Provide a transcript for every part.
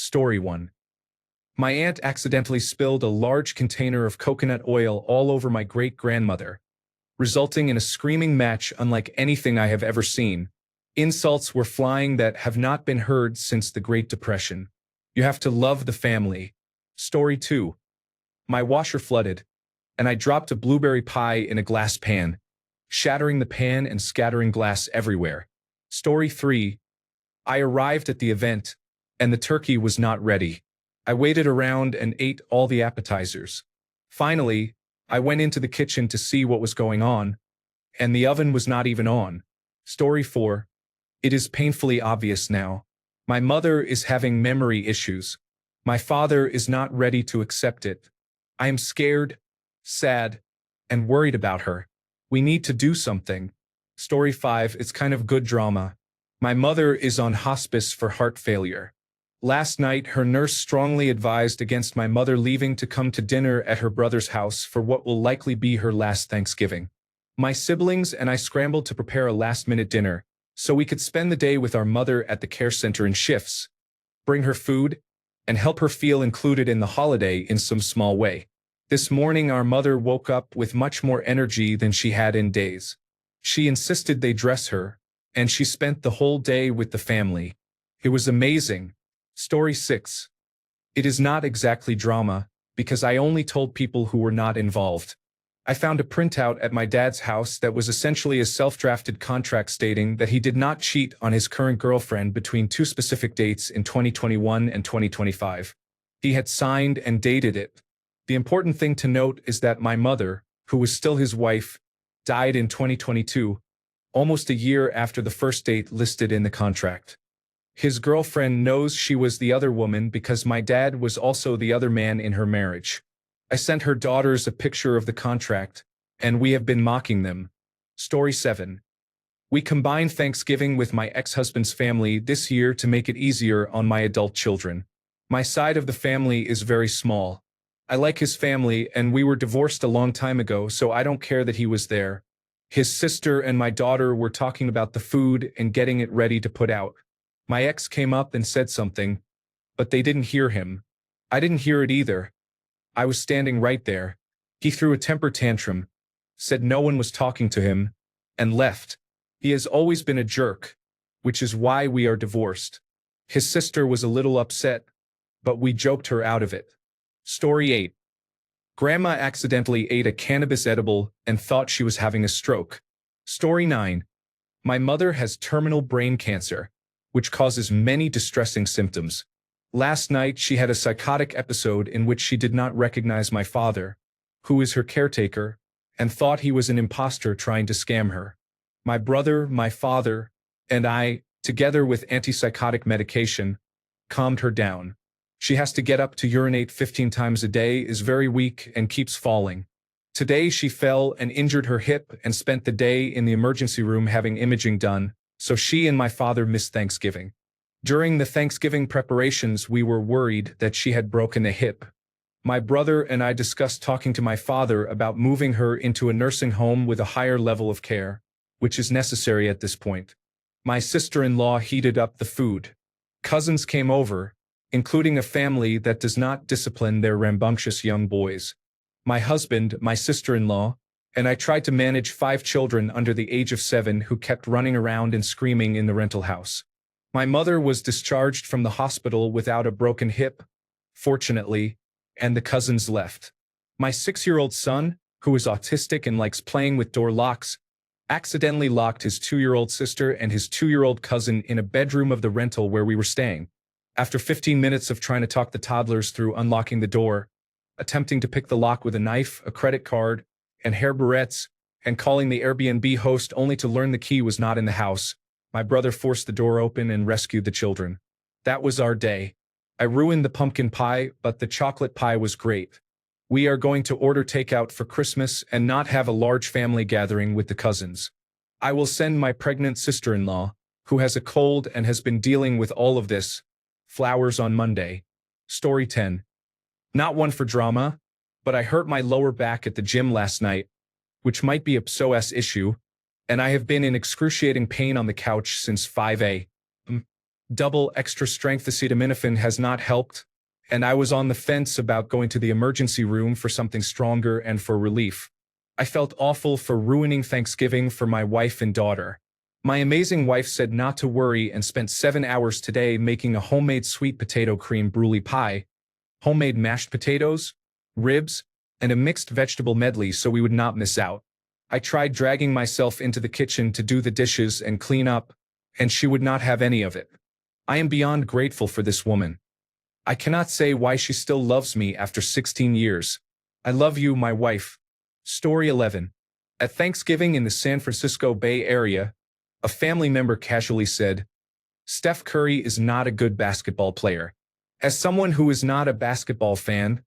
Story 1. My aunt accidentally spilled a large container of coconut oil all over my great-grandmother, resulting in a screaming match unlike anything I have ever seen. Insults were flying that have not been heard since the Great Depression. You have to love the family. Story 2. My washer flooded, and I dropped a blueberry pie in a glass pan, shattering the pan and scattering glass everywhere. Story 3. I arrived at the event, and the turkey was not ready. I waited around and ate all the appetizers. Finally, I went into the kitchen to see what was going on, and the oven was not even on. Story 4. It is painfully obvious now. My mother is having memory issues. My father is not ready to accept it. I am scared, sad, and worried about her. We need to do something. Story 5. It's kind of good drama. My mother is on hospice for heart failure. Last night, her nurse strongly advised against my mother leaving to come to dinner at her brother's house for what will likely be her last Thanksgiving. My siblings and I scrambled to prepare a last-minute dinner, so we could spend the day with our mother at the care center in shifts, bring her food, and help her feel included in the holiday in some small way. This morning, our mother woke up with much more energy than she had in days. She insisted they dress her, and she spent the whole day with the family. It was amazing. Story 6. It is not exactly drama, because I only told people who were not involved. I found a printout at my dad's house that was essentially a self-drafted contract stating that he did not cheat on his current girlfriend between two specific dates in 2021 and 2025. He had signed and dated it. The important thing to note is that my mother, who was still his wife, died in 2022, almost a year after the first date listed in the contract. His girlfriend knows she was the other woman because my dad was also the other man in her marriage. I sent her daughters a picture of the contract, and we have been mocking them. Story 7. We combined Thanksgiving with my ex-husband's family this year to make it easier on my adult children. My side of the family is very small. I like his family, and we were divorced a long time ago, so I don't care that he was there. His sister and my daughter were talking about the food and getting it ready to put out. My ex came up and said something, but they didn't hear him. I didn't hear it either. I was standing right there. He threw a temper tantrum, said no one was talking to him, and left. He has always been a jerk, which is why we are divorced. His sister was a little upset, but we joked her out of it. Story 8. Grandma accidentally ate a cannabis edible and thought she was having a stroke. Story 9. My mother has terminal brain cancer, which causes many distressing symptoms. Last night, she had a psychotic episode in which she did not recognize my father, who is her caretaker, and thought he was an imposter trying to scam her. My brother, my father, and I, together with antipsychotic medication, calmed her down. She has to get up to urinate 15 times a day, is very weak, and keeps falling. Today, she fell and injured her hip and spent the day in the emergency room having imaging done, so she and my father missed Thanksgiving. During the Thanksgiving preparations, we were worried that she had broken a hip. My brother and I discussed talking to my father about moving her into a nursing home with a higher level of care, which is necessary at this point. My sister-in-law heated up the food. Cousins came over, including a family that does not discipline their rambunctious young boys. My husband, my sister-in-law, and I tried to manage 5 children under the age of 7 who kept running around and screaming in the rental house. My mother was discharged from the hospital without a broken hip, fortunately, and the cousins left. My 6-year-old son, who is autistic and likes playing with door locks, accidentally locked his 2-year-old sister and his 2-year-old cousin in a bedroom of the rental where we were staying. After 15 minutes of trying to talk the toddlers through unlocking the door, attempting to pick the lock with a knife, a credit card, and hair barrettes, and calling the Airbnb host only to learn the key was not in the house, my brother forced the door open and rescued the children. That was our day. I ruined the pumpkin pie, but the chocolate pie was great. We are going to order takeout for Christmas and not have a large family gathering with the cousins. I will send my pregnant sister-in-law, who has a cold and has been dealing with all of this, flowers on Monday. Story 10. Not one for drama, but I hurt my lower back at the gym last night, which might be a PCOS issue, and I have been in excruciating pain on the couch since 5 a.m. Double extra strength acetaminophen has not helped, and I was on the fence about going to the emergency room for something stronger and for relief. I felt awful for ruining Thanksgiving for my wife and daughter. My amazing wife said not to worry and spent 7 hours today making a homemade sweet potato cream brulee pie, homemade mashed potatoes, ribs, and a mixed vegetable medley so we would not miss out. I tried dragging myself into the kitchen to do the dishes and clean up, and she would not have any of it. I am beyond grateful for this woman. I cannot say why she still loves me after 16 years. I love you, my wife. Story 11. At Thanksgiving in the San Francisco Bay Area, a family member casually said, "Steph Curry is not a good basketball player." As someone who is not a basketball fan,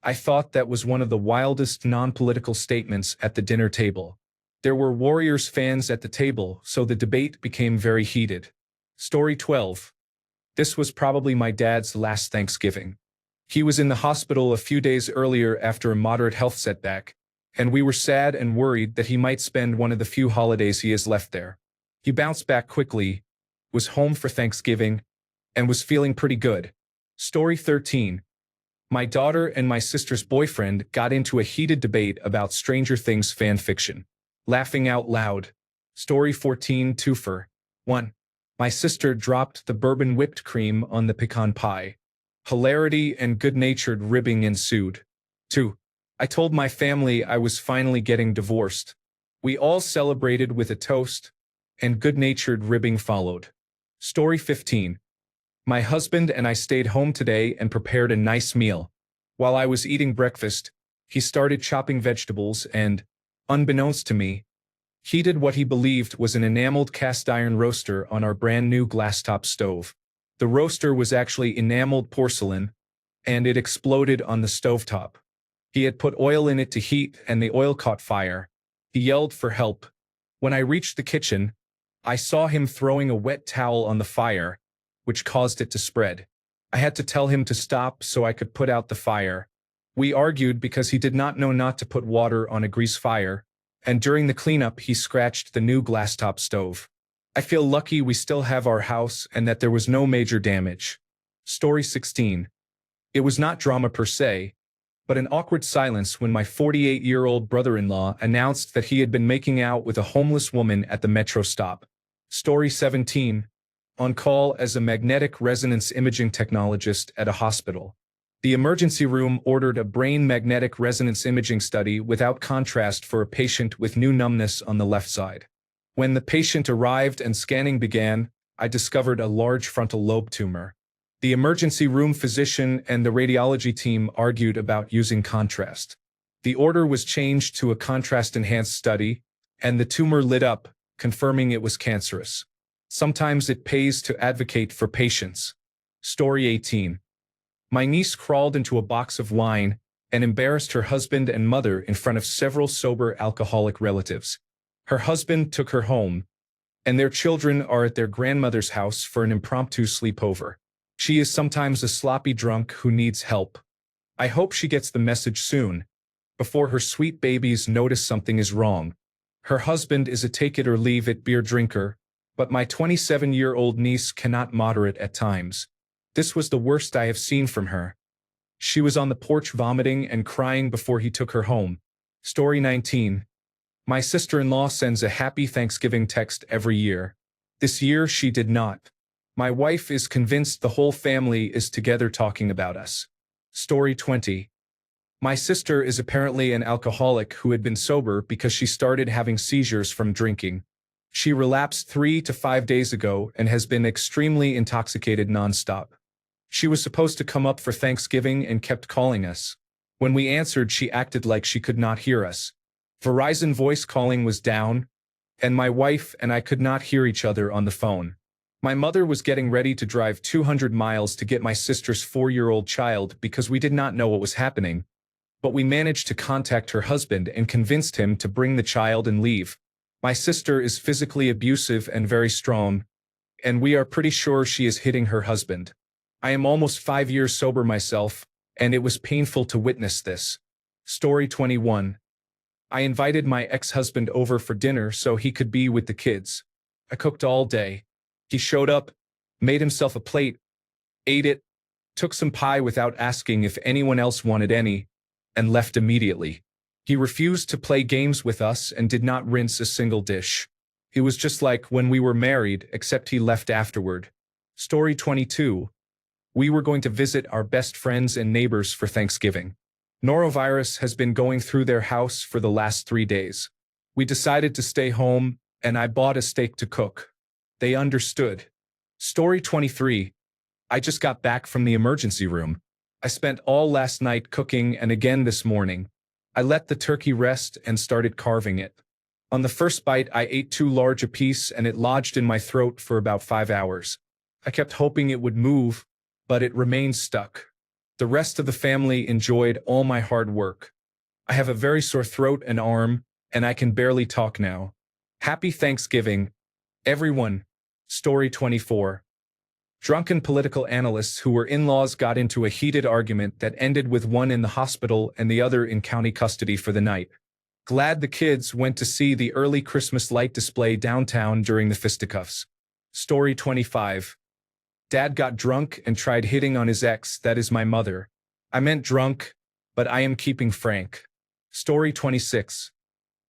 I thought that was one of the wildest non-political statements at the dinner table. There were Warriors fans at the table, so the debate became very heated. Story 12. This was probably my dad's last Thanksgiving. He was in the hospital a few days earlier after a moderate health setback, and we were sad and worried that he might spend one of the few holidays he has left there. He bounced back quickly, was home for Thanksgiving, and was feeling pretty good. Story 13. My daughter and my sister's boyfriend got into a heated debate about Stranger Things fan fiction. Laughing out loud. Story 14. Twofer. 1. My sister dropped the bourbon whipped cream on the pecan pie. Hilarity and good-natured ribbing ensued. 2. I told my family I was finally getting divorced. We all celebrated with a toast, and good-natured ribbing followed. Story 15. My husband and I stayed home today and prepared a nice meal. While I was eating breakfast, he started chopping vegetables and, unbeknownst to me, heated what he believed was an enameled cast iron roaster on our brand new glass-top stove. The roaster was actually enameled porcelain, and it exploded on the stovetop. He had put oil in it to heat, and the oil caught fire. He yelled for help. When I reached the kitchen, I saw him throwing a wet towel on the fire, which caused it to spread. I had to tell him to stop so I could put out the fire. We argued because he did not know not to put water on a grease fire, and during the cleanup he scratched the new glass-top stove. I feel lucky we still have our house and that there was no major damage. Story 16. It was not drama per se, but an awkward silence when my 48-year-old brother-in-law announced that he had been making out with a homeless woman at the metro stop. Story 17. On call as a magnetic resonance imaging technologist at a hospital. The emergency room ordered a brain magnetic resonance imaging study without contrast for a patient with new numbness on the left side. When the patient arrived and scanning began, I discovered a large frontal lobe tumor. The emergency room physician and the radiology team argued about using contrast. The order was changed to a contrast-enhanced study, and the tumor lit up, confirming it was cancerous. Sometimes it pays to advocate for patients. Story 18. My niece crawled into a box of wine and embarrassed her husband and mother in front of several sober alcoholic relatives. Her husband took her home, and their children are at their grandmother's house for an impromptu sleepover. She is sometimes a sloppy drunk who needs help. I hope she gets the message soon, before her sweet babies notice something is wrong. Her husband is a take-it-or-leave-it beer drinker, but my 27-year-old niece cannot moderate at times. This was the worst I have seen from her. She was on the porch vomiting and crying before he took her home. Story 19. My sister-in-law sends a happy Thanksgiving text every year. This year she did not. My wife is convinced the whole family is together talking about us. Story 20. My sister is apparently an alcoholic who had been sober because she started having seizures from drinking. She relapsed 3 to 5 days ago and has been extremely intoxicated nonstop. She was supposed to come up for Thanksgiving and kept calling us. When we answered, she acted like she could not hear us. Verizon voice calling was down, and my wife and I could not hear each other on the phone. My mother was getting ready to drive 200 miles to get my sister's 4-year-old child because we did not know what was happening, but we managed to contact her husband and convinced him to bring the child and leave. My sister is physically abusive and very strong, and we are pretty sure she is hitting her husband. I am almost 5 years sober myself, and it was painful to witness this. Story 21. I invited my ex-husband over for dinner so he could be with the kids. I cooked all day. He showed up, made himself a plate, ate it, took some pie without asking if anyone else wanted any, and left immediately. He refused to play games with us and did not rinse a single dish. It was just like when we were married, except he left afterward. Story 22. We were going to visit our best friends and neighbors for Thanksgiving. Norovirus has been going through their house for the last 3 days. We decided to stay home, and I bought a steak to cook. They understood. Story 23. I just got back from the emergency room. I spent all last night cooking and again this morning. I let the turkey rest and started carving it. On the first bite, I ate too large a piece and it lodged in my throat for about 5 hours. I kept hoping it would move, but it remained stuck. The rest of the family enjoyed all my hard work. I have a very sore throat and arm, and I can barely talk now. Happy Thanksgiving, everyone. Story 24. Drunken political analysts who were in-laws got into a heated argument that ended with one in the hospital and the other in county custody for the night. Glad the kids went to see the early Christmas light display downtown during the fisticuffs. Story 25. Dad got drunk and tried hitting on his ex, that is my mother. I meant drunk, but I am keeping frank. Story 26.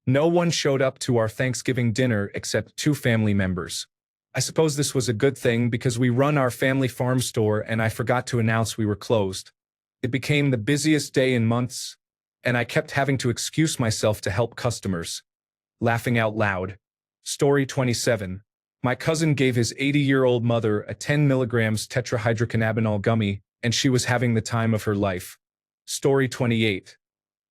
No one showed up to our Thanksgiving dinner except 2 family members. I suppose this was a good thing because we run our family farm store and I forgot to announce we were closed. It became the busiest day in months, and I kept having to excuse myself to help customers. Laughing out loud. Story 27. My cousin gave his 80-year-old mother a 10 milligrams tetrahydrocannabinol gummy, and she was having the time of her life. Story 28.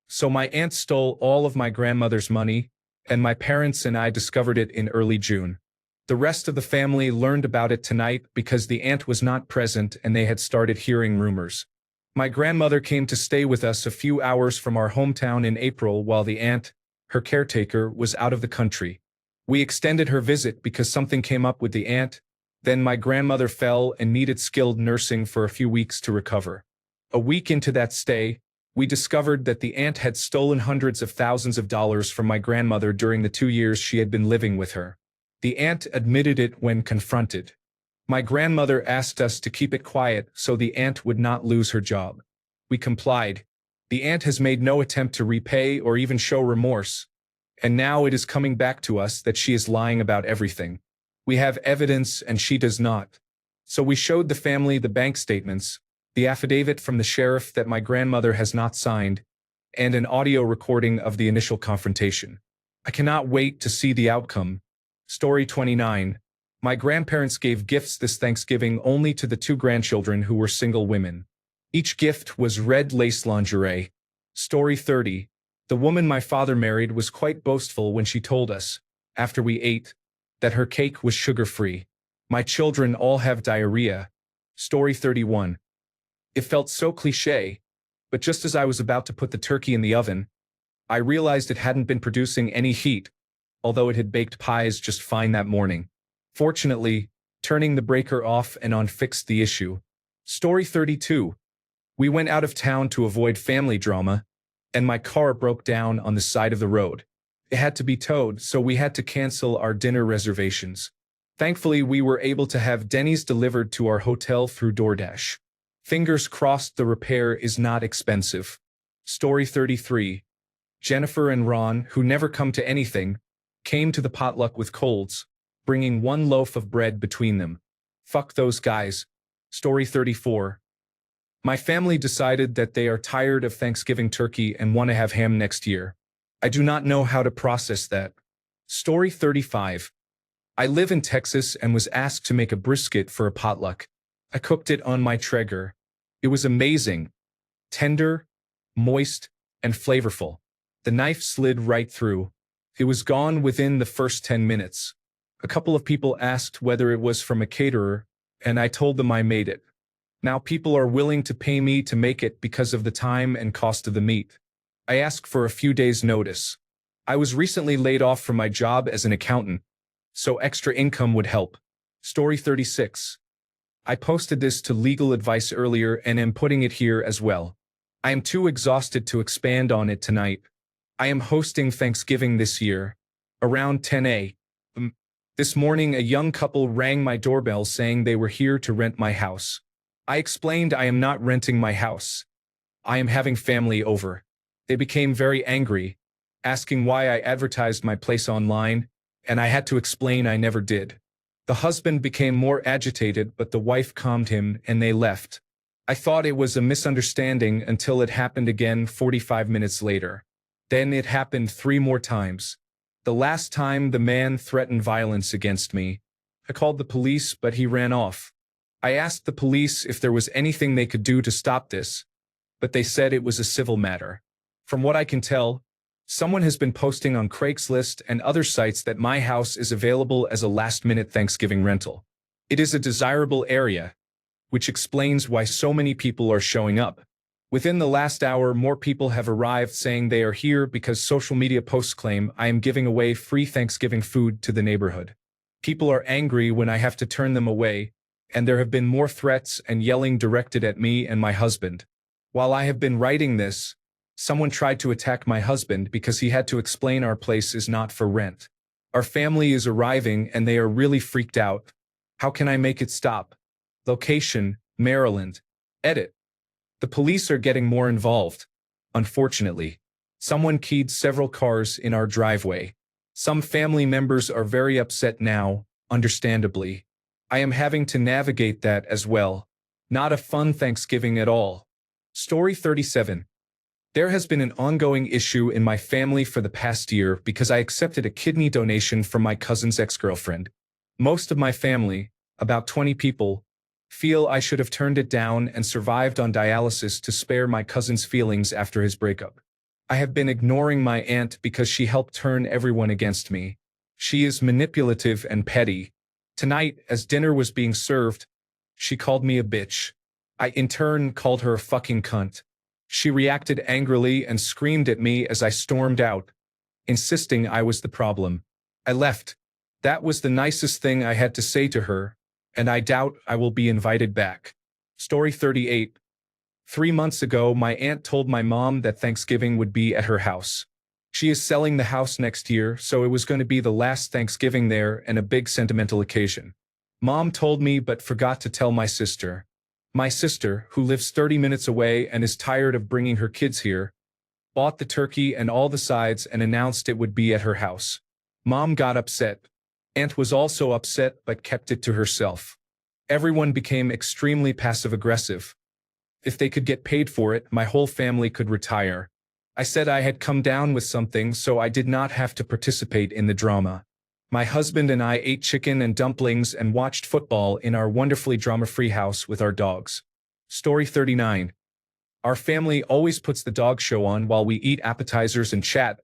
So my aunt stole all of my grandmother's money, and my parents and I discovered it in early June. The rest of the family learned about it tonight because the aunt was not present and they had started hearing rumors. My grandmother came to stay with us a few hours from our hometown in April while the aunt, her caretaker, was out of the country. We extended her visit because something came up with the aunt, then my grandmother fell and needed skilled nursing for a few weeks to recover. A week into that stay, we discovered that the aunt had stolen hundreds of thousands of dollars from my grandmother during the 2 years she had been living with her. The aunt admitted it when confronted. My grandmother asked us to keep it quiet so the aunt would not lose her job. We complied. The aunt has made no attempt to repay or even show remorse, and now it is coming back to us that she is lying about everything. We have evidence and she does not. So we showed the family the bank statements, the affidavit from the sheriff that my grandmother has not signed, and an audio recording of the initial confrontation. I cannot wait to see the outcome. Story 29. My grandparents gave gifts this Thanksgiving only to the 2 grandchildren who were single women. Each gift was red lace lingerie. Story 30. The woman my father married was quite boastful when she told us, after we ate, that her cake was sugar-free. My children all have diarrhea. Story 31. It felt so cliché, but just as I was about to put the turkey in the oven, I realized it hadn't been producing any heat, although it had baked pies just fine that morning. Fortunately, turning the breaker off and on fixed the issue. Story 32. We went out of town to avoid family drama, and my car broke down on the side of the road. It had to be towed, so we had to cancel our dinner reservations. Thankfully, we were able to have Denny's delivered to our hotel through DoorDash. Fingers crossed the repair is not expensive. Story 33. Jennifer and Ron, who never come to anything, came to the potluck with colds, bringing 1 loaf of bread between them. Fuck those guys. Story 34. My family decided that they are tired of Thanksgiving turkey and want to have ham next year. I do not know how to process that. Story 35. I live in Texas and was asked to make a brisket for a potluck. I cooked it on my Traeger. It was amazing. Tender, moist, and flavorful. The knife slid right through. It was gone within the first 10 minutes. A couple of people asked whether it was from a caterer, and I told them I made it. Now people are willing to pay me to make it because of the time and cost of the meat. I asked for a few days' notice. I was recently laid off from my job as an accountant, so extra income would help. Story 36. I posted this to legal advice earlier and am putting it here as well. I am too exhausted to expand on it tonight. I am hosting Thanksgiving this year, around 10 a.m. This morning, a young couple rang my doorbell saying they were here to rent my house. I explained I am not renting my house. I am having family over. They became very angry, asking why I advertised my place online, and I had to explain I never did. The husband became more agitated, but the wife calmed him and they left. I thought it was a misunderstanding until it happened again 45 minutes later. Then it happened 3 more times. The last time the man threatened violence against me. I called the police, but he ran off. I asked the police if there was anything they could do to stop this, but they said it was a civil matter. From what I can tell, someone has been posting on Craigslist and other sites that my house is available as a last-minute Thanksgiving rental. It is a desirable area, which explains why so many people are showing up. Within the last hour, more people have arrived saying they are here because social media posts claim I am giving away free Thanksgiving food to the neighborhood. People are angry when I have to turn them away, and there have been more threats and yelling directed at me and my husband. While I have been writing this, someone tried to attack my husband because he had to explain our place is not for rent. Our family is arriving and they are really freaked out. How can I make it stop? Location, Maryland. Edit. The police are getting more involved. Unfortunately, someone keyed several cars in our driveway. Some family members are very upset now, understandably. I am having to navigate that as well. Not a fun Thanksgiving at all. Story 37. There has been an ongoing issue in my family for the past year because I accepted a kidney donation from my cousin's ex-girlfriend. Most of my family, about 20 people, feel I should have turned it down and survived on dialysis to spare my cousin's feelings after his breakup. I have been ignoring my aunt because she helped turn everyone against me. She is manipulative and petty. Tonight, as dinner was being served, she called me a bitch. I in turn called her a fucking cunt. She reacted angrily and screamed at me as I stormed out, insisting I was the problem. I left. That was the nicest thing I had to say to her, and I doubt I will be invited back. Story 38. 3 months ago, my aunt told my mom that Thanksgiving would be at her house. She is selling the house next year, so it was going to be the last Thanksgiving there and a big sentimental occasion. Mom told me but forgot to tell my sister. My sister, who lives 30 minutes away and is tired of bringing her kids here, bought the turkey and all the sides and announced it would be at her house. Mom got upset. Aunt was also upset but kept it to herself. Everyone became extremely passive-aggressive. If they could get paid for it, my whole family could retire. I said I had come down with something so I did not have to participate in the drama. My husband and I ate chicken and dumplings and watched football in our wonderfully drama-free house with our dogs. Story 39. Our family always puts the dog show on while we eat appetizers and chat,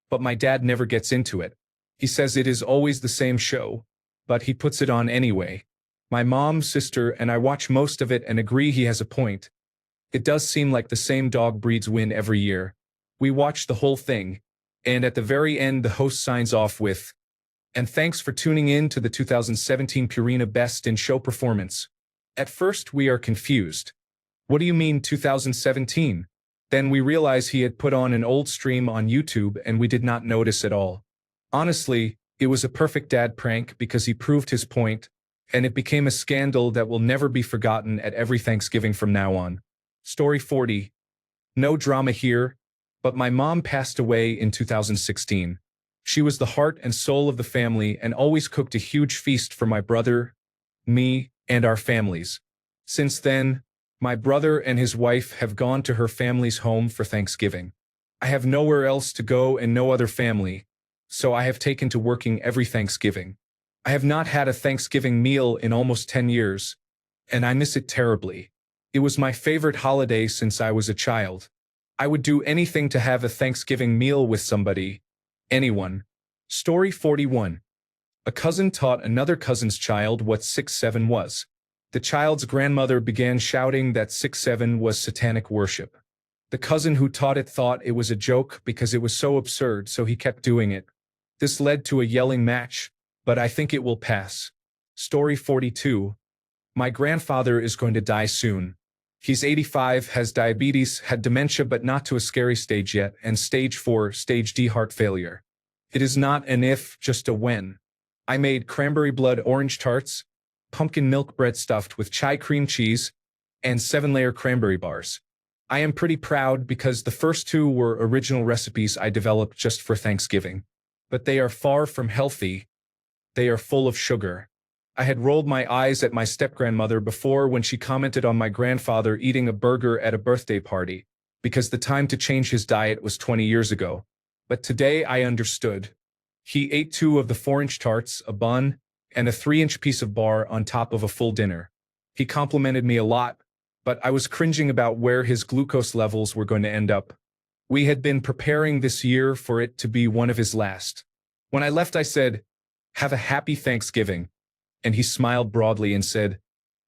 but my dad never gets into it. He says it is always the same show, but he puts it on anyway. My mom, sister, and I watch most of it and agree he has a point. It does seem like the same dog breeds win every year. We watch the whole thing, and at the very end the host signs off with, "And thanks for tuning in to the 2017 Purina Best in Show performance." At first we are confused. What do you mean 2017? Then we realize he had put on an old stream on YouTube and we did not notice at all. Honestly, it was a perfect dad prank because he proved his point, and it became a scandal that will never be forgotten at every Thanksgiving from now on. Story 40. No drama here, but my mom passed away in 2016. She was the heart and soul of the family and always cooked a huge feast for my brother, me, and our families. Since then, my brother and his wife have gone to her family's home for Thanksgiving. I have nowhere else to go and no other family, so I have taken to working every Thanksgiving. I have not had a Thanksgiving meal in almost 10 years, and I miss it terribly. It was my favorite holiday since I was a child. I would do anything to have a Thanksgiving meal with somebody, anyone. Story 41. A cousin taught another cousin's child what 6-7 was. The child's grandmother began shouting that 6-7 was satanic worship. The cousin who taught it thought it was a joke because it was so absurd, so he kept doing it. This led to a yelling match, but I think it will pass. Story 42. My grandfather is going to die soon. He's 85, has diabetes, had dementia but not to a scary stage yet, and stage 4, stage D heart failure. It is not an if, just a when. I made cranberry blood orange tarts, pumpkin milk bread stuffed with chai cream cheese, and 7-layer cranberry bars. I am pretty proud because the first two were original recipes I developed just for Thanksgiving. But they are far from healthy. They are full of sugar. I had rolled my eyes at my step-grandmother before when she commented on my grandfather eating a burger at a birthday party, because the time to change his diet was 20 years ago. But today I understood. He ate 2 of the 4-inch tarts, a bun, and a 3-inch piece of bar on top of a full dinner. He complimented me a lot, but I was cringing about where his glucose levels were going to end up. We had been preparing this year for it to be one of his last. When I left, I said, "Have a happy Thanksgiving." And he smiled broadly and said,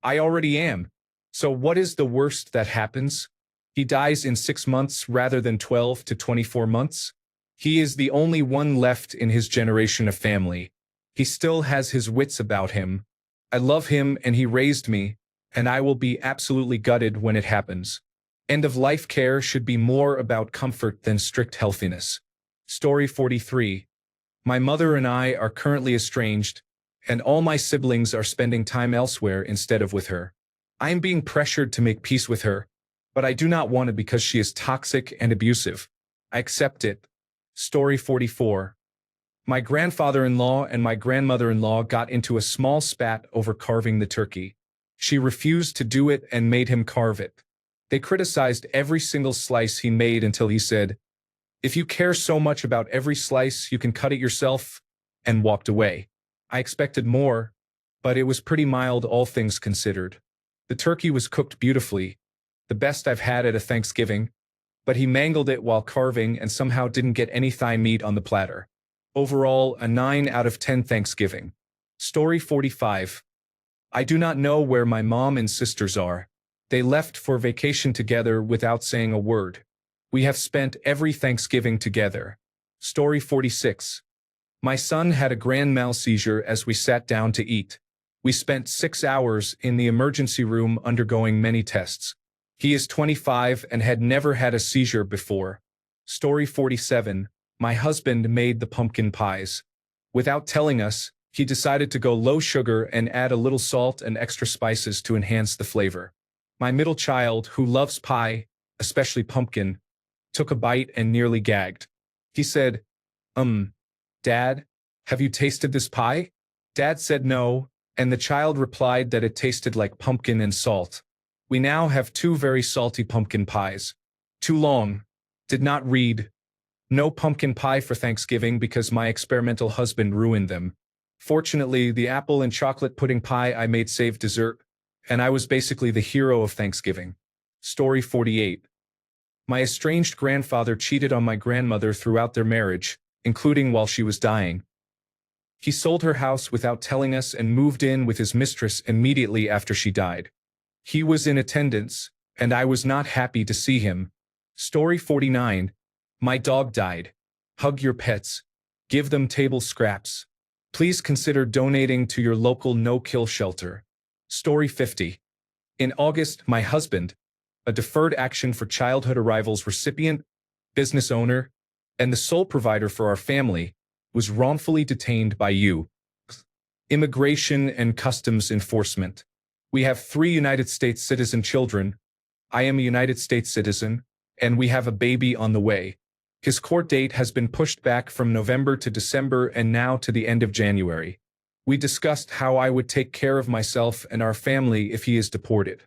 "I already am. So what is the worst that happens? He dies in 6 months rather than 12 to 24 months? He is the only one left in his generation of family. He still has his wits about him. I love him and he raised me, and I will be absolutely gutted when it happens. End-of-life care should be more about comfort than strict healthiness." Story 43. My mother and I are currently estranged, and all my siblings are spending time elsewhere instead of with her. I am being pressured to make peace with her, but I do not want it because she is toxic and abusive. I accept it. Story 44. My grandfather-in-law and my grandmother-in-law got into a small spat over carving the turkey. She refused to do it and made him carve it. They criticized every single slice he made until he said, "If you care so much about every slice, you can cut it yourself," and walked away. I expected more, but it was pretty mild, all things considered. The turkey was cooked beautifully, the best I've had at a Thanksgiving, but he mangled it while carving and somehow didn't get any thigh meat on the platter. Overall, a 9 out of 10 Thanksgiving. Story 45. I do not know where my mom and sisters are. They left for vacation together without saying a word. We have spent every Thanksgiving together. Story 46. My son had a grand mal seizure as we sat down to eat. We spent 6 hours in the emergency room undergoing many tests. He is 25 and had never had a seizure before. Story 47. My husband made the pumpkin pies. Without telling us, he decided to go low sugar and add a little salt and extra spices to enhance the flavor. My middle child, who loves pie, especially pumpkin, took a bite and nearly gagged. He said, Dad, have you tasted this pie?" Dad said no, and the child replied that it tasted like pumpkin and salt. We now have 2 very salty pumpkin pies. Too long. Did not read. No pumpkin pie for Thanksgiving because my experimental husband ruined them. Fortunately, the apple and chocolate pudding pie I made saved dessert, and I was basically the hero of Thanksgiving. Story 48. My estranged grandfather cheated on my grandmother throughout their marriage, including while she was dying. He sold her house without telling us and moved in with his mistress immediately after she died. He was in attendance, and I was not happy to see him. Story 49. My dog died. Hug your pets. Give them table scraps. Please consider donating to your local no-kill shelter. Story 50. In August, my husband, a deferred action for childhood arrivals recipient, business owner, and the sole provider for our family, was wrongfully detained by U.S. Immigration and Customs Enforcement. We have 3 United States citizen children. I am a United States citizen, and we have a baby on the way. His court date has been pushed back from November to December and now to the end of January. We discussed how I would take care of myself and our family if he is deported.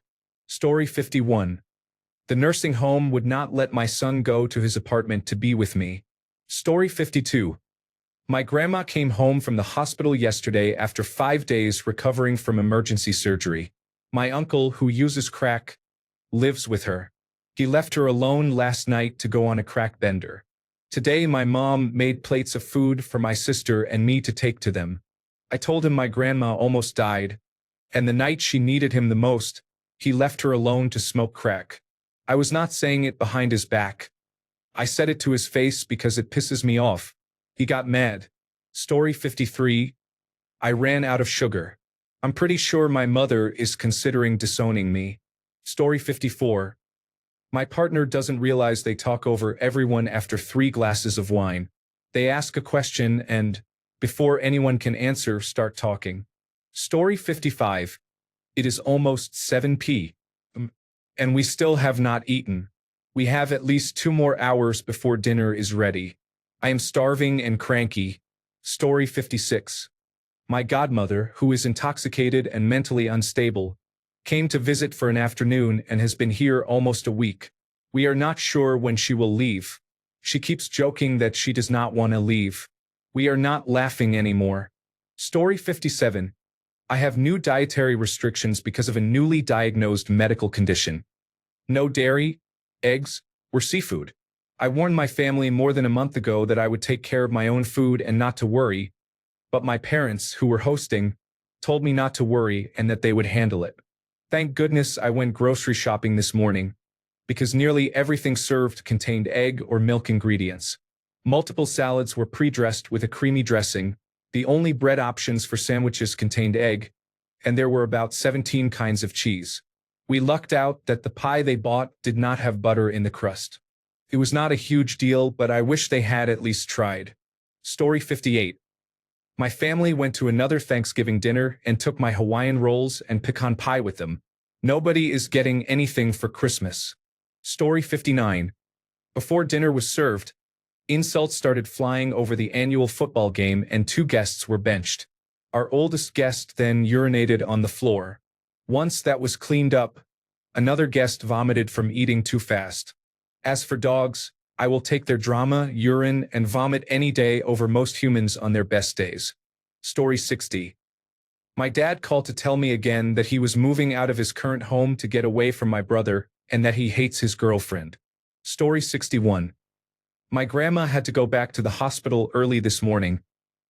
Story 51. The nursing home would not let my son go to his apartment to be with me. Story 52. My grandma came home from the hospital yesterday after 5 days recovering from emergency surgery. My uncle, who uses crack, lives with her. He left her alone last night to go on a crack bender. Today my mom made plates of food for my sister and me to take to them. I told him my grandma almost died, and the night she needed him the most, he left her alone to smoke crack. I was not saying it behind his back. I said it to his face because it pisses me off. He got mad. Story 53. I ran out of sugar. I'm pretty sure my mother is considering disowning me. Story 54. My partner doesn't realize they talk over everyone after 3 glasses of wine. They ask a question and, Before anyone can answer, start talking. Story 55. It is almost 7 p.m. and we still have not eaten. We have at least 2 more hours before dinner is ready. I am starving and cranky. Story 56. My godmother, who is intoxicated and mentally unstable, came to visit for an afternoon and has been here almost a week. We are not sure when she will leave. She keeps joking that she does not want to leave. We are not laughing anymore. Story 57. I have new dietary restrictions because of a newly diagnosed medical condition. No dairy, eggs, or seafood. I warned my family more than a month ago that I would take care of my own food and not to worry, but my parents, who were hosting, told me not to worry and that they would handle it. Thank goodness I went grocery shopping this morning, because nearly everything served contained egg or milk ingredients. Multiple salads were pre-dressed with a creamy dressing, the only bread options for sandwiches contained egg, and there were about 17 kinds of cheese. We lucked out that the pie they bought did not have butter in the crust. It was not a huge deal, but I wish they had at least tried. Story 58. My family went to another Thanksgiving dinner and took my Hawaiian rolls and pecan pie with them. Nobody is getting anything for Christmas. Story 59. Before dinner was served, insults started flying over the annual football game and 2 guests were benched. Our oldest guest then urinated on the floor. Once that was cleaned up, another guest vomited from eating too fast. As for dogs, I will take their drama, urine, and vomit any day over most humans on their best days. Story 60. My dad called to tell me again that he was moving out of his current home to get away from my brother and that he hates his girlfriend. Story 61. My grandma had to go back to the hospital early this morning,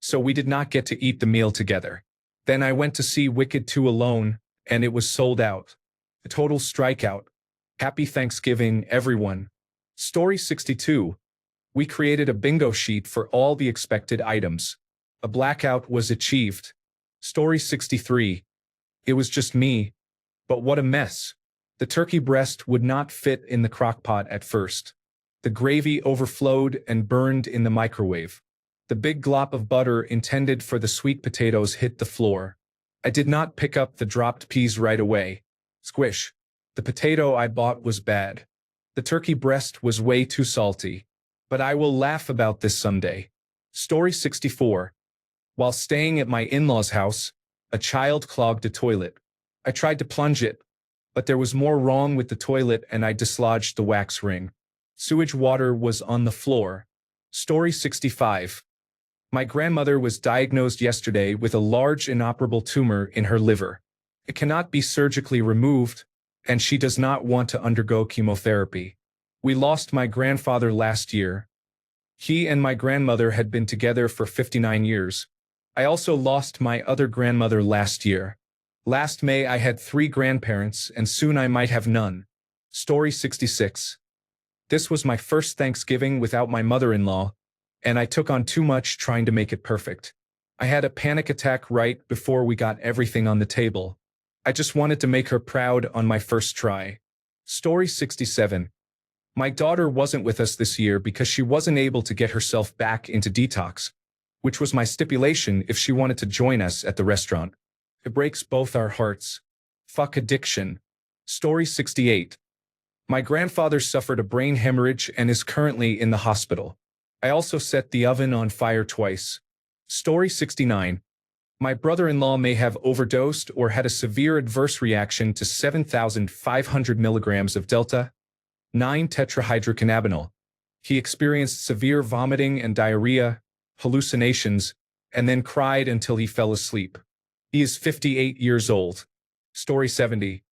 so we did not get to eat the meal together. Then I went to see Wicked 2 alone, and it was sold out. A total strikeout. Happy Thanksgiving, everyone. Story 62. We created a bingo sheet for all the expected items. A blackout was achieved. Story 63. It was just me, but what a mess. The turkey breast would not fit in the crockpot at first. The gravy overflowed and burned in the microwave. The big glop of butter intended for the sweet potatoes hit the floor. I did not pick up the dropped peas right away. Squish. The potato I bought was bad. The turkey breast was way too salty. But I will laugh about this someday. Story 64. While staying at my in-laws' house, a child clogged a toilet. I tried to plunge it, but there was more wrong with the toilet and I dislodged the wax ring. Sewage water was on the floor. Story 65. My grandmother was diagnosed yesterday with a large inoperable tumor in her liver. It cannot be surgically removed, and she does not want to undergo chemotherapy. We lost my grandfather last year. He and my grandmother had been together for 59 years. I also lost my other grandmother last year. Last May I had 3 grandparents, and soon I might have none. Story 66. This was my first Thanksgiving without my mother-in-law, and I took on too much trying to make it perfect. I had a panic attack right before we got everything on the table. I just wanted to make her proud on my first try. Story 67. My daughter wasn't with us this year because she wasn't able to get herself back into detox, which was my stipulation if she wanted to join us at the restaurant. It breaks both our hearts. Fuck addiction. Story 68. My grandfather suffered a brain hemorrhage and is currently in the hospital. I also set the oven on fire twice. Story 69. My brother-in-law may have overdosed or had a severe adverse reaction to 7,500 milligrams of Delta 9 tetrahydrocannabinol. He experienced severe vomiting and diarrhea, hallucinations, and then cried until he fell asleep. He is 58 years old. Story 70.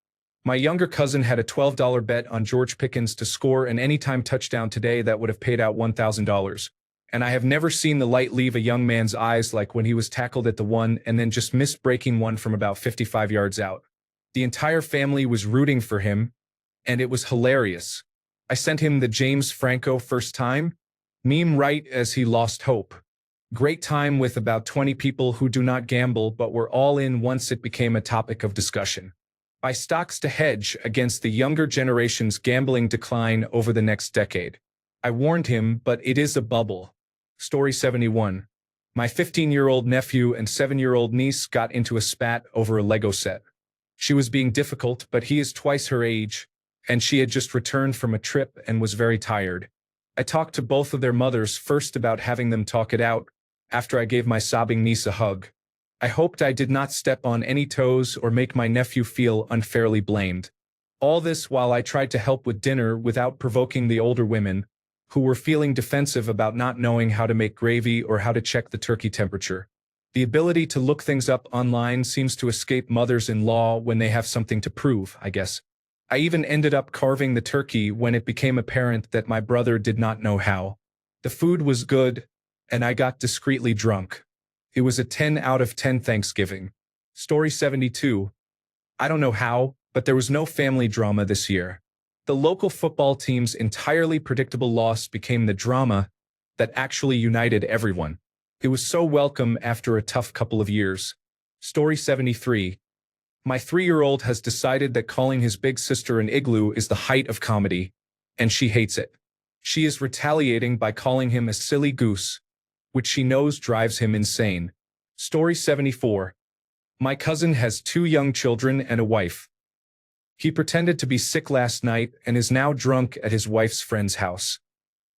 My younger cousin had a $12 bet on George Pickens to score an anytime touchdown today that would have paid out $1,000. And I have never seen the light leave a young man's eyes like when he was tackled at the 1 and then just missed breaking one from about 55 yards out. The entire family was rooting for him, and it was hilarious. I sent him the James Franco first time meme right as he lost hope. Great time with about 20 people who do not gamble but were all in once it became a topic of discussion. Buy stocks to hedge against the younger generation's gambling decline over the next decade. I warned him, but it is a bubble. Story 71. My 15-year-old nephew and 7-year-old niece got into a spat over a Lego set. She was being difficult, but he is twice her age, and she had just returned from a trip and was very tired. I talked to both of their mothers first about having them talk it out, after I gave my sobbing niece a hug. I hoped I did not step on any toes or make my nephew feel unfairly blamed. All this while I tried to help with dinner without provoking the older women, who were feeling defensive about not knowing how to make gravy or how to check the turkey temperature. The ability to look things up online seems to escape mothers-in-law when they have something to prove, I guess. I even ended up carving the turkey when it became apparent that my brother did not know how. The food was good, and I got discreetly drunk. It was a 10 out of 10 Thanksgiving. Story 72. I don't know how, but there was no family drama this year. The local football team's entirely predictable loss became the drama that actually united everyone. It was so welcome after a tough couple of years. Story 73. My 3-year-old has decided that calling his big sister an igloo is the height of comedy, and she hates it. She is retaliating by calling him a silly goose, which she knows drives him insane. Story 74. My cousin has 2 young children and a wife. He pretended to be sick last night and is now drunk at his wife's friend's house.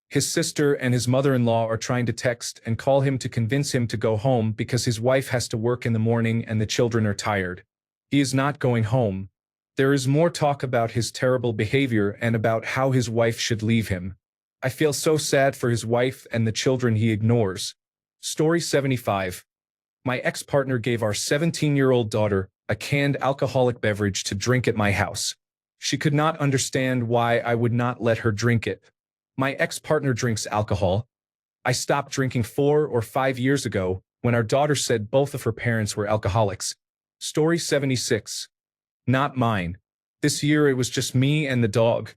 His sister and his mother-in-law are trying to text and call him to convince him to go home because his wife has to work in the morning and the children are tired. He is not going home. There is more talk about his terrible behavior and about how his wife should leave him. I feel so sad for his wife and the children he ignores. Story 75. My ex-partner gave our 17-year-old daughter a canned alcoholic beverage to drink at my house. She could not understand why I would not let her drink it. My ex-partner drinks alcohol. I stopped drinking 4 or 5 years ago when our daughter said both of her parents were alcoholics. Story 76. Not mine. This year it was just me and the dog,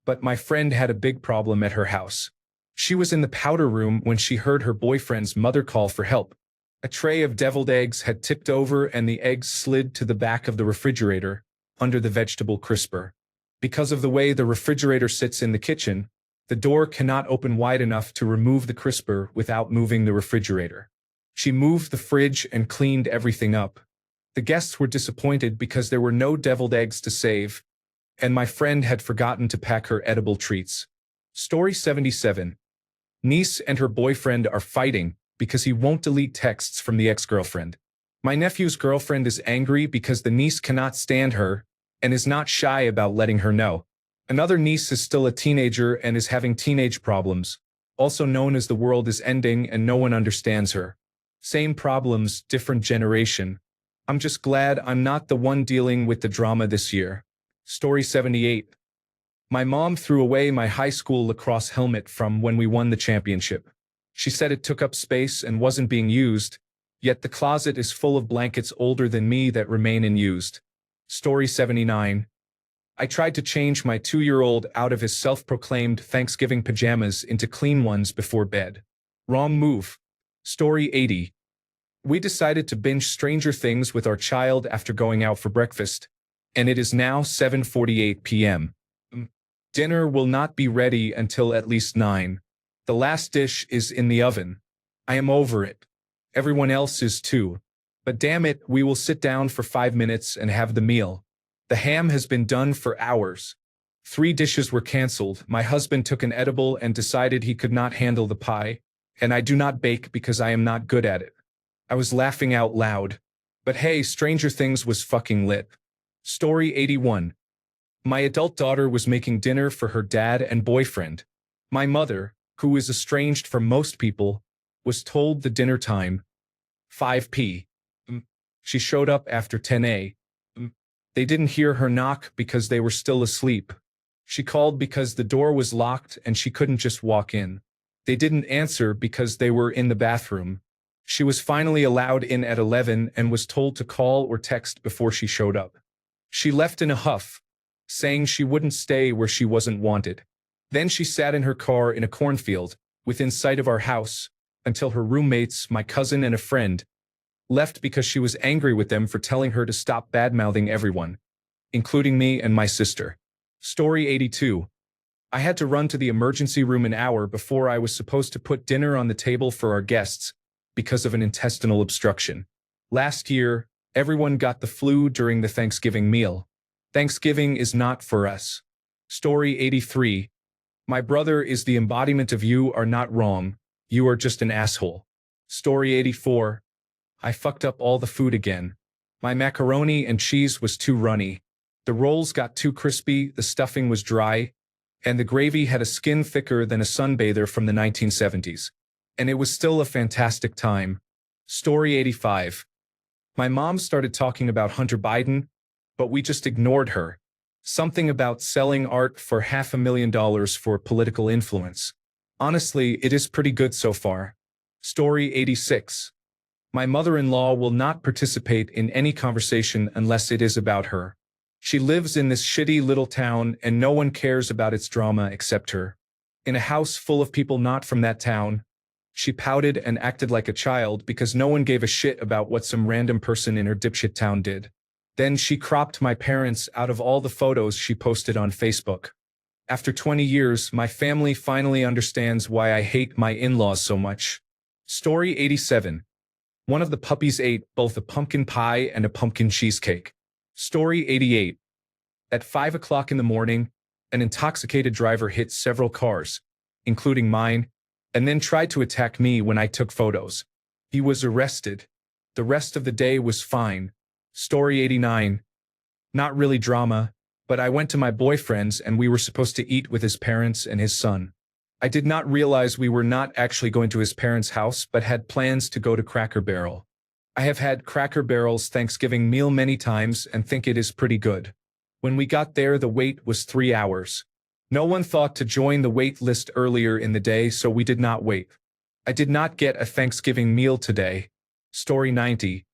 but my friend had a big problem at her house. She was in the powder room when she heard her boyfriend's mother call for help. A tray of deviled eggs had tipped over and the eggs slid to the back of the refrigerator, under the vegetable crisper. Because of the way the refrigerator sits in the kitchen, the door cannot open wide enough to remove the crisper without moving the refrigerator. She moved the fridge and cleaned everything up. The guests were disappointed because there were no deviled eggs to save, and my friend had forgotten to pack her edible treats. Story 77. Niece and her boyfriend are fighting because he won't delete texts from the ex-girlfriend. My nephew's girlfriend is angry because the niece cannot stand her and is not shy about letting her know. Another niece is still a teenager and is having teenage problems, also known as the world is ending and no one understands her. Same problems, different generation. I'm just glad I'm not the one dealing with the drama this year. Story 78. My mom threw away my high school lacrosse helmet from when we won the championship. She said it took up space and wasn't being used, yet the closet is full of blankets older than me that remain unused. Story 79. I tried to change my 2-year-old out of his self-proclaimed Thanksgiving pajamas into clean ones before bed. Wrong move. Story 80. We decided to binge Stranger Things with our child after going out for breakfast, and it is now 7:48 p.m. Dinner will not be ready until at least 9. The last dish is in the oven. I am over it. Everyone else is too. But damn it, we will sit down for 5 minutes and have the meal. The ham has been done for hours. 3 dishes were canceled. My husband took an edible and decided he could not handle the pie, and I do not bake because I am not good at it. I was laughing out loud. But hey, Stranger Things was fucking lit. Story 81. My adult daughter was making dinner for her dad and boyfriend. My mother, who is estranged from most people, was told the dinner time, 5 p.m. She showed up after 10 a.m. They didn't hear her knock because they were still asleep. She called because the door was locked and she couldn't just walk in. They didn't answer because they were in the bathroom. She was finally allowed in at 11 and was told to call or text before she showed up. She left in a huff, saying she wouldn't stay where she wasn't wanted. Then she sat in her car in a cornfield, within sight of our house, until her roommates, my cousin and a friend, left because she was angry with them for telling her to stop bad-mouthing everyone, including me and my sister. Story 82. I had to run to the emergency room an hour before I was supposed to put dinner on the table for our guests, because of an intestinal obstruction. Last year, everyone got the flu during the Thanksgiving meal. Thanksgiving is not for us. Story 83. My brother is the embodiment of you are not wrong, you are just an asshole. Story 84. I fucked up all the food again. My macaroni and cheese was too runny. The rolls got too crispy, the stuffing was dry, and the gravy had a skin thicker than a sunbather from the 1970s. And it was still a fantastic time. Story 85. My mom started talking about Hunter Biden, but we just ignored her. Something about selling art for $500,000 for political influence. Honestly, it is pretty good so far. Story 86. My mother-in-law will not participate in any conversation unless it is about her. She lives in this shitty little town and no one cares about its drama except her. In a house full of people not from that town, she pouted and acted like a child because no one gave a shit about what some random person in her dipshit town did. Then she cropped my parents out of all the photos she posted on Facebook. After 20 years, my family finally understands why I hate my in-laws so much. Story 87. One of the puppies ate both a pumpkin pie and a pumpkin cheesecake. Story 88. At 5 o'clock in the morning, an intoxicated driver hit several cars, including mine, and then tried to attack me when I took photos. He was arrested. The rest of the day was fine. Story 89. Not really drama, but I went to my boyfriend's and we were supposed to eat with his parents and his son. I did not realize we were not actually going to his parents' house but had plans to go to Cracker Barrel. I have had Cracker Barrel's Thanksgiving meal many times and think it is pretty good. When we got there, the wait was 3 hours. No one thought to join the wait list earlier in the day, so we did not wait. I did not get a Thanksgiving meal today. Story 90.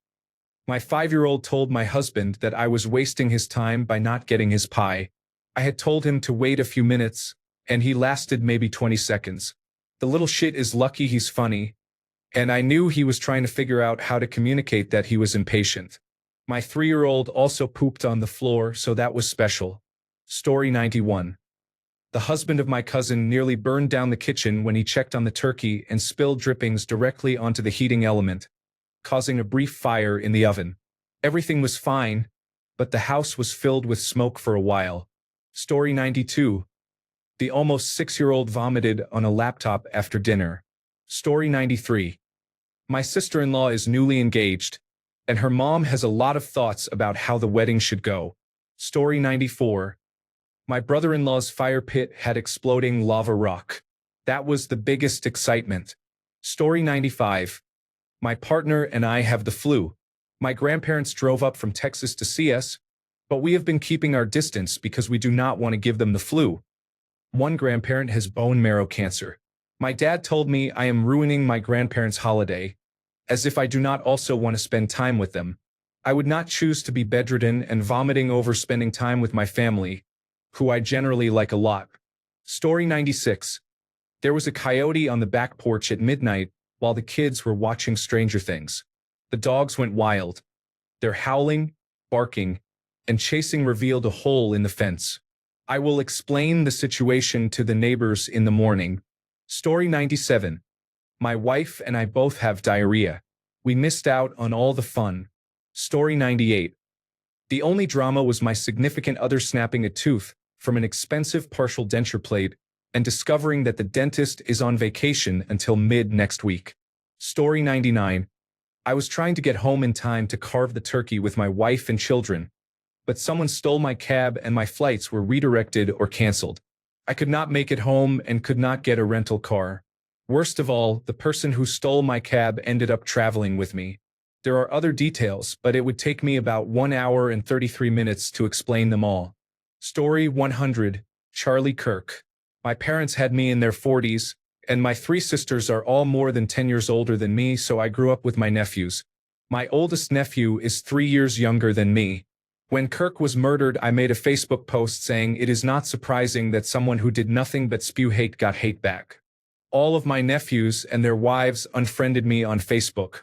My 5-year-old told my husband that I was wasting his time by not getting his pie. I had told him to wait a few minutes, and he lasted maybe 20 seconds. The little shit is lucky he's funny, and I knew he was trying to figure out how to communicate that he was impatient. My 3-year-old also pooped on the floor, so that was special. Story 91. The husband of my cousin nearly burned down the kitchen when he checked on the turkey and spilled drippings directly onto the heating element, causing a brief fire in the oven. Everything was fine, but the house was filled with smoke for a while. Story 92. The almost 6-year-old vomited on a laptop after dinner. Story 93. My sister-in-law is newly engaged, and her mom has a lot of thoughts about how the wedding should go. Story 94. My brother-in-law's fire pit had exploding lava rock. That was the biggest excitement. Story 95. My partner and I have the flu. My grandparents drove up from Texas to see us, but we have been keeping our distance because we do not want to give them the flu. One grandparent has bone marrow cancer. My dad told me I am ruining my grandparents' holiday, as if I do not also want to spend time with them. I would not choose to be bedridden and vomiting over spending time with my family, who I generally like a lot. Story 96. There was a coyote on the back porch at midnight while the kids were watching Stranger Things. The dogs went wild. Their howling, barking, and chasing revealed a hole in the fence. I will explain the situation to the neighbors in the morning. Story 97. My wife and I both have diarrhea. We missed out on all the fun. Story 98. The only drama was my significant other snapping a tooth from an expensive partial denture plate and discovering that the dentist is on vacation until mid-next week. Story 99. I was trying to get home in time to carve the turkey with my wife and children, but someone stole my cab and my flights were redirected or canceled. I could not make it home and could not get a rental car. Worst of all, the person who stole my cab ended up traveling with me. There are other details, but it would take me about 1 hour and 33 minutes to explain them all. Story 100. Charlie Kirk. My parents had me in their 40s, and my 3 sisters are all more than 10 years older than me, so I grew up with my nephews. My oldest nephew is 3 years younger than me. When Kirk was murdered, I made a Facebook post saying it is not surprising that someone who did nothing but spew hate got hate back. All of my nephews and their wives unfriended me on Facebook.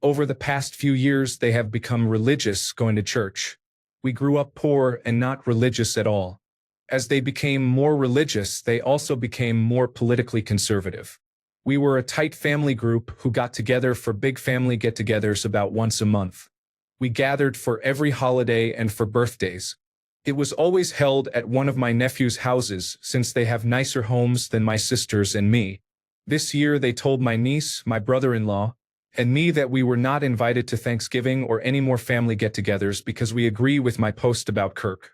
Over the past few years, they have become religious, going to church. We grew up poor and not religious at all. As they became more religious, they also became more politically conservative. We were a tight family group who got together for big family get-togethers about once a month. We gathered for every holiday and for birthdays. It was always held at one of my nephew's houses since they have nicer homes than my sisters and me. This year they told my niece, my brother-in-law, and me that we were not invited to Thanksgiving or any more family get-togethers because we agree with my post about Kirk.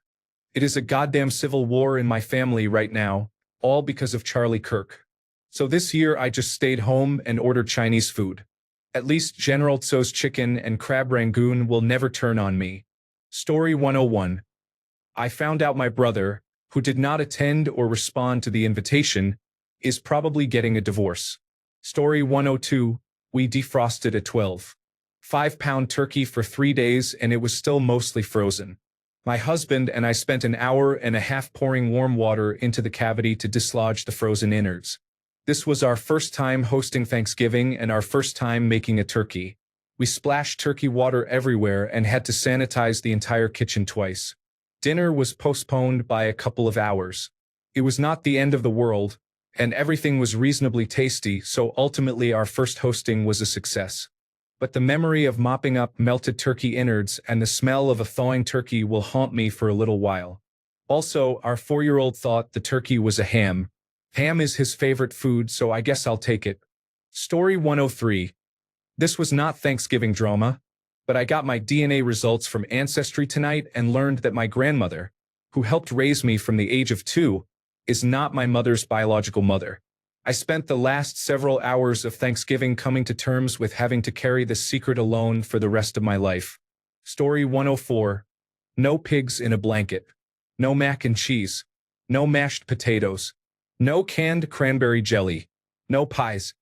It is a goddamn civil war in my family right now, all because of Charlie Kirk. So this year I just stayed home and ordered Chinese food. At least General Tso's chicken and crab rangoon will never turn on me. Story 101. I found out my brother, who did not attend or respond to the invitation, is probably getting a divorce. Story 102. We defrosted a 12.5-pound turkey for 3 days and it was still mostly frozen. My husband and I spent an hour and a half pouring warm water into the cavity to dislodge the frozen innards. This was our first time hosting Thanksgiving and our first time making a turkey. We splashed turkey water everywhere and had to sanitize the entire kitchen twice. Dinner was postponed by a couple of hours. It was not the end of the world, and everything was reasonably tasty, so ultimately our first hosting was a success. But the memory of mopping up melted turkey innards and the smell of a thawing turkey will haunt me for a little while. Also, our 4-year-old thought the turkey was a ham. Ham is his favorite food, so I guess I'll take it. Story 103. This was not Thanksgiving drama, but I got my DNA results from Ancestry tonight and learned that my grandmother, who helped raise me from the age of 2, is not my mother's biological mother. I spent the last several hours of Thanksgiving coming to terms with having to carry this secret alone for the rest of my life. Story 104. No pigs in a blanket. No mac and cheese. No mashed potatoes. No canned cranberry jelly. No pies.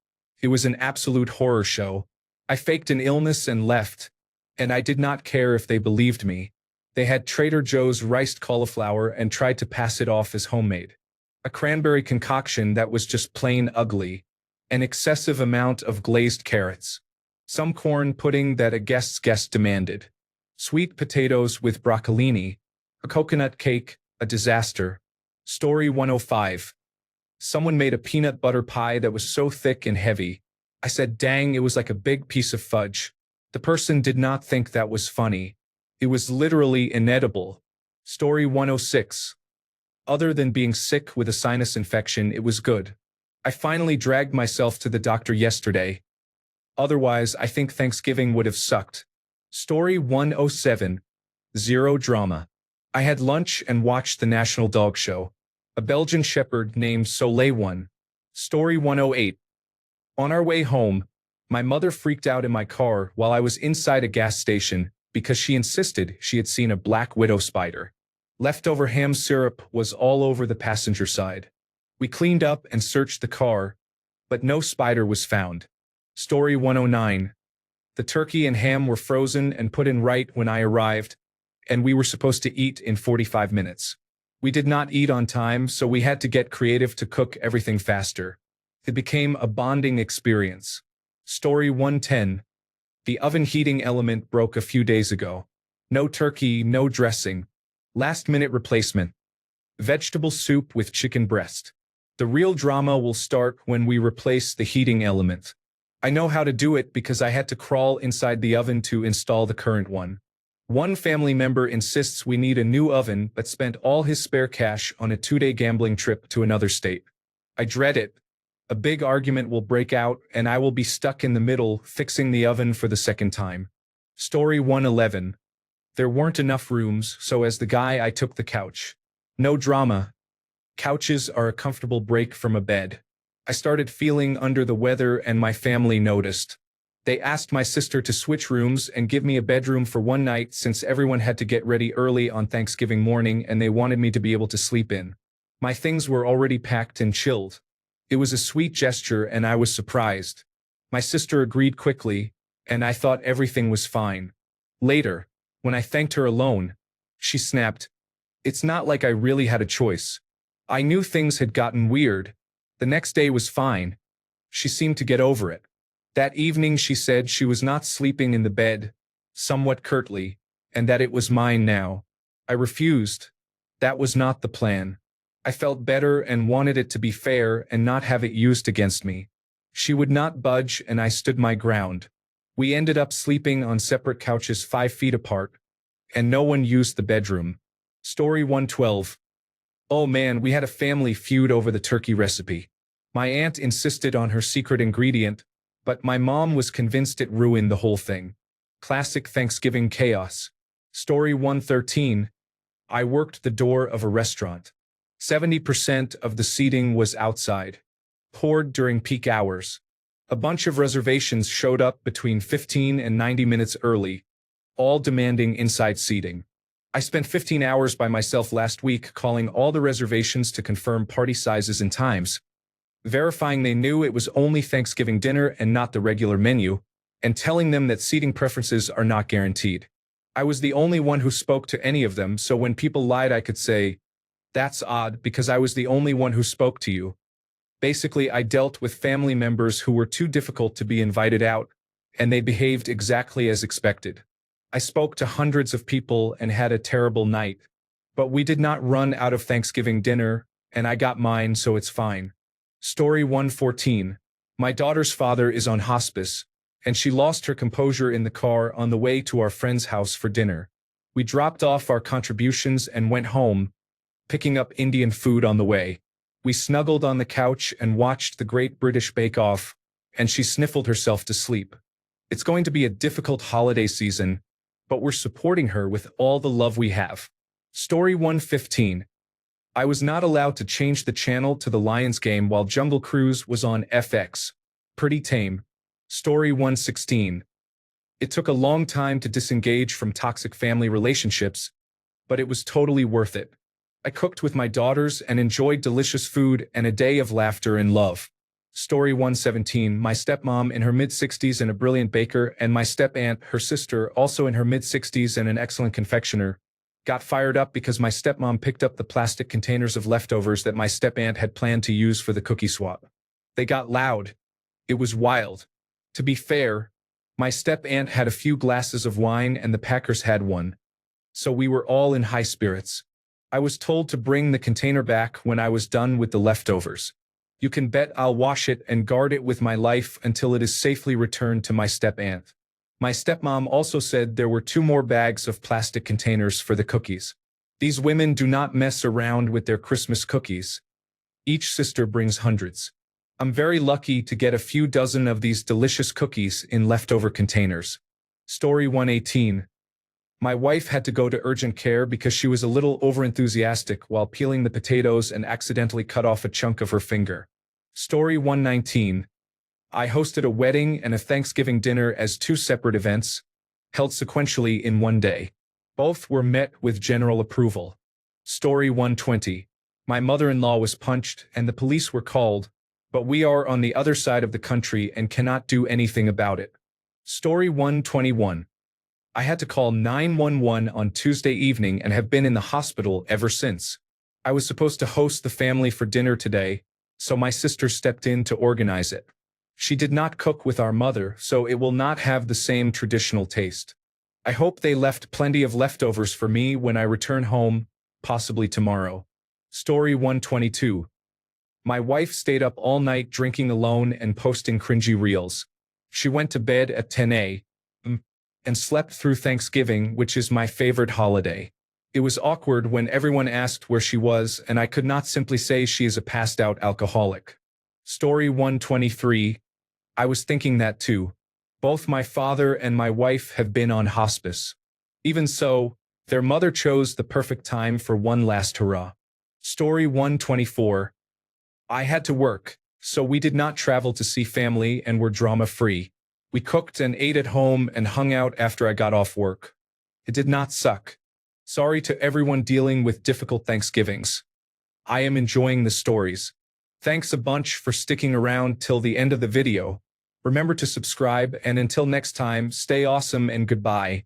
It was an absolute horror show. I faked an illness and left, and I did not care if they believed me. They had Trader Joe's riced cauliflower and tried to pass it off as homemade. A cranberry concoction that was just plain ugly. An excessive amount of glazed carrots. Some corn pudding that a guest's guest demanded. Sweet potatoes with broccolini. A coconut cake, a disaster. Story 105. Someone made a peanut butter pie that was so thick and heavy. I said, dang, it was like a big piece of fudge. The person did not think that was funny. It was literally inedible. Story 106. Other than being sick with a sinus infection, it was good. I finally dragged myself to the doctor yesterday. Otherwise, I think Thanksgiving would have sucked. Story 107. Zero drama. I had lunch and watched the National Dog Show. A Belgian shepherd named Soleil won. Story 108. On our way home, my mother freaked out in my car while I was inside a gas station because she insisted she had seen a black widow spider. Leftover ham syrup was all over the passenger side. We cleaned up and searched the car, but no spider was found. Story 109. The turkey and ham were frozen and put in right when I arrived, and we were supposed to eat in 45 minutes. We did not eat on time, so we had to get creative to cook everything faster. It became a bonding experience. Story 110. The oven heating element broke a few days ago. No turkey, no dressing. Last-minute replacement. Vegetable soup with chicken breast. The real drama will start when we replace the heating element. I know how to do it because I had to crawl inside the oven to install the current one. One family member insists we need a new oven but spent all his spare cash on a 2-day gambling trip to another state. I dread it. A big argument will break out and I will be stuck in the middle fixing the oven for the second time. Story 111. There weren't enough rooms, so as the guy I took the couch. No drama. Couches are a comfortable break from a bed. I started feeling under the weather and my family noticed. They asked my sister to switch rooms and give me a bedroom for one night since everyone had to get ready early on Thanksgiving morning and they wanted me to be able to sleep in. My things were already packed and chilled. It was a sweet gesture and I was surprised. My sister agreed quickly, and I thought everything was fine. Later, when I thanked her alone, she snapped, "It's not like I really had a choice. I knew things had gotten weird. The next day was fine." She seemed to get over it. That evening she said she was not sleeping in the bed, somewhat curtly, and that it was mine now. I refused. That was not the plan. I felt better and wanted it to be fair and not have it used against me. She would not budge and I stood my ground. We ended up sleeping on separate couches 5 feet apart, and no one used the bedroom. Story 112. Oh man, we had a family feud over the turkey recipe. My aunt insisted on her secret ingredient, but my mom was convinced it ruined the whole thing. Classic Thanksgiving chaos. Story 113. I worked the door of a restaurant. 70% of the seating was outside. Poured during peak hours. A bunch of reservations showed up between 15 and 90 minutes early, all demanding inside seating. I spent 15 hours by myself last week calling all the reservations to confirm party sizes and times, verifying they knew it was only Thanksgiving dinner and not the regular menu, and telling them that seating preferences are not guaranteed. I was the only one who spoke to any of them, so when people lied I could say, "That's odd because I was the only one who spoke to you." Basically, I dealt with family members who were too difficult to be invited out, and they behaved exactly as expected. I spoke to hundreds of people and had a terrible night, but we did not run out of Thanksgiving dinner, and I got mine, so it's fine. Story 114. My daughter's father is on hospice, and she lost her composure in the car on the way to our friend's house for dinner. We dropped off our contributions and went home, picking up Indian food on the way. We snuggled on the couch and watched the Great British Bake Off, and she sniffled herself to sleep. It's going to be a difficult holiday season, but we're supporting her with all the love we have. Story 115. I was not allowed to change the channel to the Lions game while Jungle Cruise was on FX. Pretty tame. Story 116. It took a long time to disengage from toxic family relationships, but it was totally worth it. I cooked with my daughters and enjoyed delicious food and a day of laughter and love. Story 117. My stepmom in her mid-60s and a brilliant baker, and my step-aunt, her sister, also in her mid-60s and an excellent confectioner, got fired up because my stepmom picked up the plastic containers of leftovers that my step-aunt had planned to use for the cookie swap. They got loud. It was wild. To be fair, my step-aunt had a few glasses of wine and the Packers had one, so we were all in high spirits. I was told to bring the container back when I was done with the leftovers. You can bet I'll wash it and guard it with my life until it is safely returned to my step-aunt. My stepmom also said there were 2 more bags of plastic containers for the cookies. These women do not mess around with their Christmas cookies. Each sister brings hundreds. I'm very lucky to get a few dozen of these delicious cookies in leftover containers. Story 118. My wife had to go to urgent care because she was a little overenthusiastic while peeling the potatoes and accidentally cut off a chunk of her finger. Story 119. I hosted a wedding and a Thanksgiving dinner as 2 separate events, held sequentially in one day. Both were met with general approval. Story 120. My mother-in-law was punched and the police were called, but we are on the other side of the country and cannot do anything about it. Story 121. I had to call 911 on Tuesday evening and have been in the hospital ever since. I was supposed to host the family for dinner today, so my sister stepped in to organize it. She did not cook with our mother, so it will not have the same traditional taste. I hope they left plenty of leftovers for me when I return home, possibly tomorrow. Story 122. My wife stayed up all night drinking alone and posting cringy reels. She went to bed at 10 a.m. and slept through Thanksgiving, which is my favorite holiday. It was awkward when everyone asked where she was, and I could not simply say she is a passed-out alcoholic. Story 123. I was thinking that too. Both my father and my wife have been on hospice. Even so, their mother chose the perfect time for one last hurrah. Story 124. I had to work, so we did not travel to see family and were drama-free. We cooked and ate at home and hung out after I got off work. It did not suck. Sorry to everyone dealing with difficult Thanksgivings. I am enjoying the stories. Thanks a bunch for sticking around till the end of the video. Remember to subscribe, and until next time, stay awesome and goodbye.